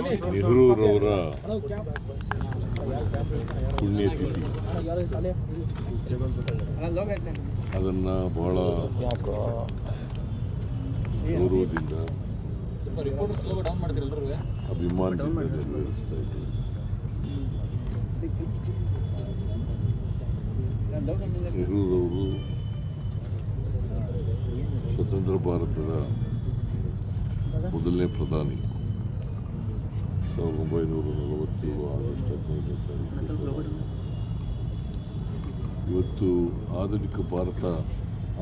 ನೆಹರೂರವರ ಪುಣ್ಯತಿಥಿ. ಅದನ್ನು ಬಹಳ ಗೌರವದಿಂದ ಅಭಿಮಾನದಿಂದ ನೆರವೇರಿಸ್ತಾ ಇದ್ದೀವಿ. ನೆಹರೂರವರು ಸ್ವತಂತ್ರ ಭಾರತದ ಮೊದಲನೇ ಪ್ರಧಾನಿ. 1947 ಆಗಸ್ಟ್ 15ನೇ ತಾರೀಕು. ಇವತ್ತು ಆಧುನಿಕ ಭಾರತ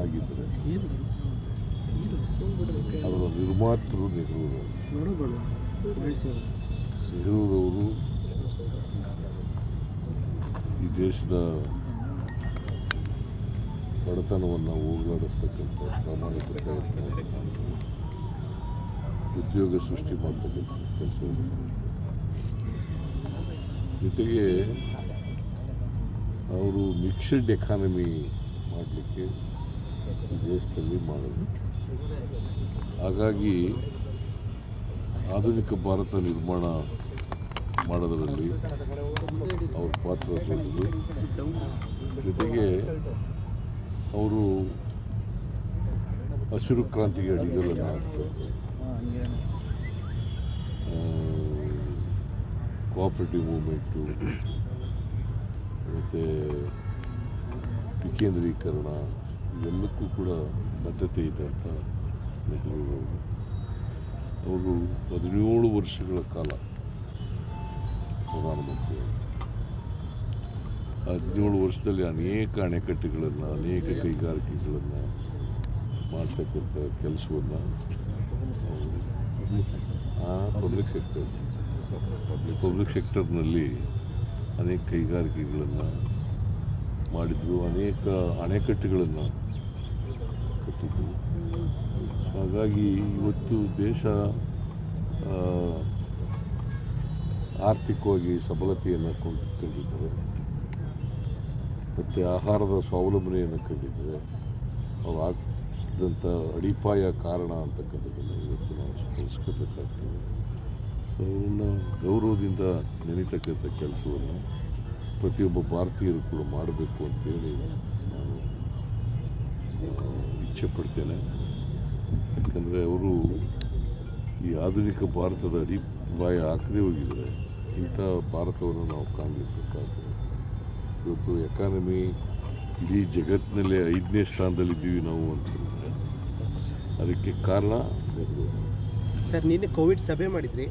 ಆಗಿದ್ದರೆ ಅದರ ನಿರ್ಮಾತೃ ನೆಹರೂರವರು ಈ ದೇಶದ ಬಡತನವನ್ನು ಹೋಗಲಾಡಿಸ್ತಕ್ಕಂಥ ಪ್ರಾಮಾಣಿಕ ಪ್ರಯತ್ನವನ್ನು ಮಾಡಿ ಉದ್ಯೋಗ ಸೃಷ್ಟಿ ಮಾಡ್ತಕ್ಕಂಥ ಕೆಲಸವನ್ನು, ಜೊತೆಗೆ ಅವರು ಮಿಕ್ಸ್ಡ್ ಎಕಾನಮಿ ಮಾಡಲಿಕ್ಕೆ ಈ ದೇಶದಲ್ಲಿ ಮಾಡಿದ್ರು. ಹಾಗಾಗಿ ಆಧುನಿಕ ಭಾರತ ನಿರ್ಮಾಣ ಮಾಡೋದರಲ್ಲಿ ಅವ್ರ ಪಾತ್ರ ದೊಡ್ಡದು. ಜೊತೆಗೆ ಅವರು ಹಸಿರು ಕ್ರಾಂತಿಗೆ ಅಡಿಗಲನ್ನು ಹಾಕ್ತಾರೆ. ಕೋಆಪರೇಟಿವ್ ಮೂವ್ಮೆಂಟು ಮತ್ತು ವಿಕೇಂದ್ರೀಕರಣ ಇವೆಲ್ಲಕ್ಕೂ ಕೂಡ ಬದ್ಧತೆ ಇದೆ ಅಂತ ನೆಹರೂರವರು. ಅವರು 17 ವರ್ಷಗಳ ಕಾಲ ಪ್ರಧಾನಮಂತ್ರಿ. 17 ವರ್ಷದಲ್ಲಿ ಅನೇಕ ಅಣೆಕಟ್ಟುಗಳನ್ನು, ಅನೇಕ ಕೈಗಾರಿಕೆಗಳನ್ನು ಮಾಡ್ತಕ್ಕಂಥ ಕೆಲಸವನ್ನು ಪಬ್ಲಿಕ್ ಸೆಕ್ಟರ್ನಲ್ಲಿ ಅನೇಕ ಕೈಗಾರಿಕೆಗಳನ್ನು ಮಾಡಿದ್ರು, ಅನೇಕ ಅಣೆಕಟ್ಟುಗಳನ್ನು ಕಟ್ಟಿದ್ರು. ಸೊ ಹಾಗಾಗಿ ಇವತ್ತು ದೇಶ ಆರ್ಥಿಕವಾಗಿ ಸಬಲತೆಯನ್ನು ಕಂಡಿದ್ದಾರೆ ಮತ್ತು ಆಹಾರದ ಸ್ವಾವಲಂಬನೆಯನ್ನು ಕಂಡಿದ್ದಾರೆ. ಅವ್ರು ಹಾಕಿದಂಥ ಅಡಿಪಾಯ ಕಾರಣ ಅಂತಕ್ಕಂಥದ್ದನ್ನು ಇವತ್ತು ನಾವು ಸ್ಮರಿಸ್ಕೋಬೇಕಾಗ್ತದೆ. ಸೊ ಅವನ್ನ ಗೌರವದಿಂದ ನೆನೀತಕ್ಕಂಥ ಕೆಲಸವನ್ನು ಪ್ರತಿಯೊಬ್ಬ ಭಾರತೀಯರು ಕೂಡ ಮಾಡಬೇಕು ಅಂತೇಳಿ ನಾನು ಇಚ್ಛೆ ಪಡ್ತೇನೆ. ಯಾಕಂದರೆ ಅವರು ಈ ಆಧುನಿಕ ಭಾರತದ ಅಡಿಪಾಯ ಹಾಕದೇ ಹೋಗಿದರೆ ಇಂಥ ಭಾರತವನ್ನು ನಾವು ಕಾಣಲಿಕ್ಕೆ ಸಾಧ್ಯ. ಇವತ್ತು ಎಕಾನಮಿ ಇಡೀ ಜಗತ್ತಿನಲ್ಲೇ 5ನೇ ಸ್ಥಾನದಲ್ಲಿದ್ದೀವಿ ನಾವು ಅಂತಂದರೆ ಅದಕ್ಕೆ ಕಾರಣ ನೆಹರು. ಸರ್, ನಿನ್ನೆ ಕೋವಿಡ್ ಸಭೆ ಮಾಡಿದ್ರಿ.